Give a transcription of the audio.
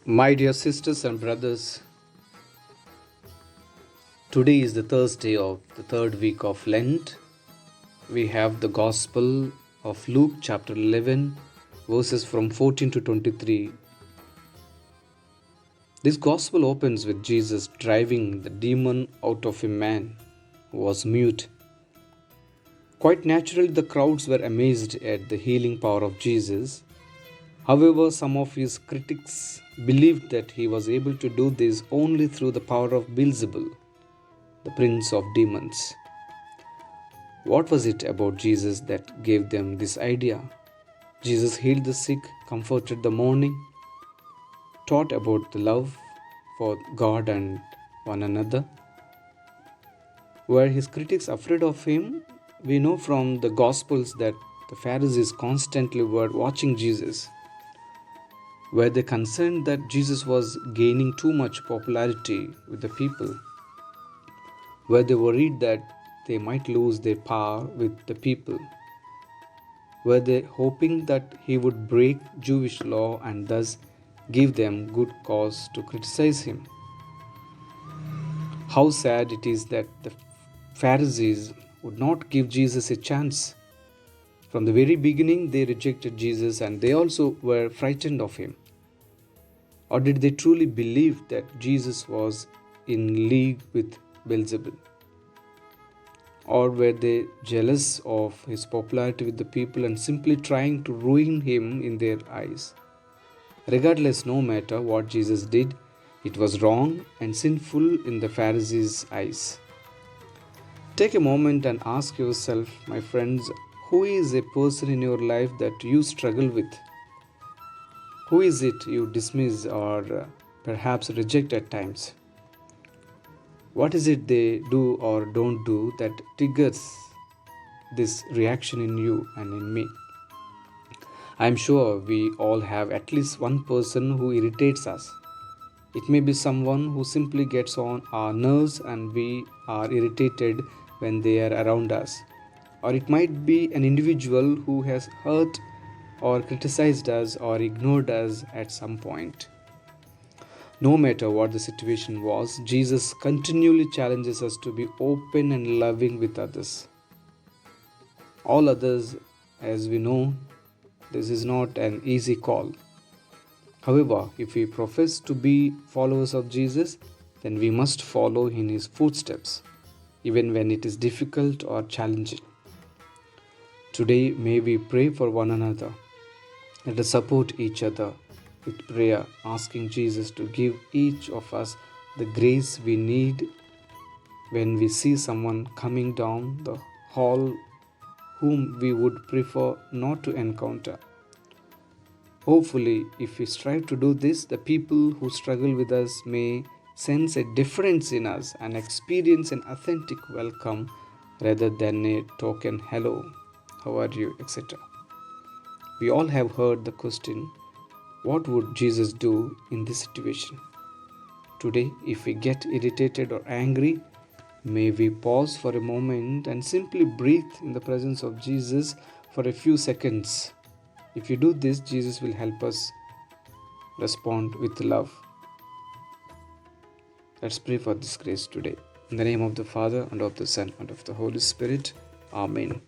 My dear sisters and brothers, today is the Thursday of the third week of Lent. We have the Gospel of Luke, chapter 11, verses from 14 to 23. This Gospel opens with Jesus driving the demon out of a man who was mute. Quite naturally, the crowds were amazed at the healing power of Jesus. However, some of his critics believed that he was able to do this only through the power of Beelzebul, the prince of demons. What was it about Jesus that gave them this idea? Jesus healed the sick, comforted the mourning, taught about the love for God and one another. Were his critics afraid of him? We know from the Gospels that the Pharisees constantly were watching Jesus. Were they concerned that Jesus was gaining too much popularity with the people? Were they worried that they might lose their power with the people? Were they hoping that he would break Jewish law and thus give them good cause to criticize him? How sad it is that the Pharisees would not give Jesus a chance. From the very beginning, they rejected Jesus and they also were frightened of him. Or did they truly believe that Jesus was in league with Beelzebul? Or were they jealous of his popularity with the people and simply trying to ruin him in their eyes? Regardless, no matter what Jesus did, it was wrong and sinful in the Pharisees' eyes. Take a moment and ask yourself, my friends, who is a person in your life that you struggle with? Who is it you dismiss or perhaps reject at times? What is it they do or don't do that triggers this reaction in you and in me? I'm sure we all have at least one person who irritates us. It may be someone who simply gets on our nerves and we are irritated when they are around us. Or it might be an individual who has hurt or criticized us or ignored us at some point. No matter what the situation was, Jesus continually challenges us to be open and loving with others. All others, as we know, this is not an easy call. However, if we profess to be followers of Jesus, then we must follow in his footsteps, even when it is difficult or challenging. Today, may we pray for one another. Let us support each other with prayer, asking Jesus to give each of us the grace we need when we see someone coming down the hall whom we would prefer not to encounter. Hopefully, if we strive to do this, the people who struggle with us may sense a difference in us and experience an authentic welcome rather than a token hello, how are you, etc. We all have heard the question, what would Jesus do in this situation? Today, if we get irritated or angry, may we pause for a moment and simply breathe in the presence of Jesus for a few seconds. If you do this, Jesus will help us respond with love. Let's pray for this grace today. In the name of the Father, and of the Son, and of the Holy Spirit. Amen.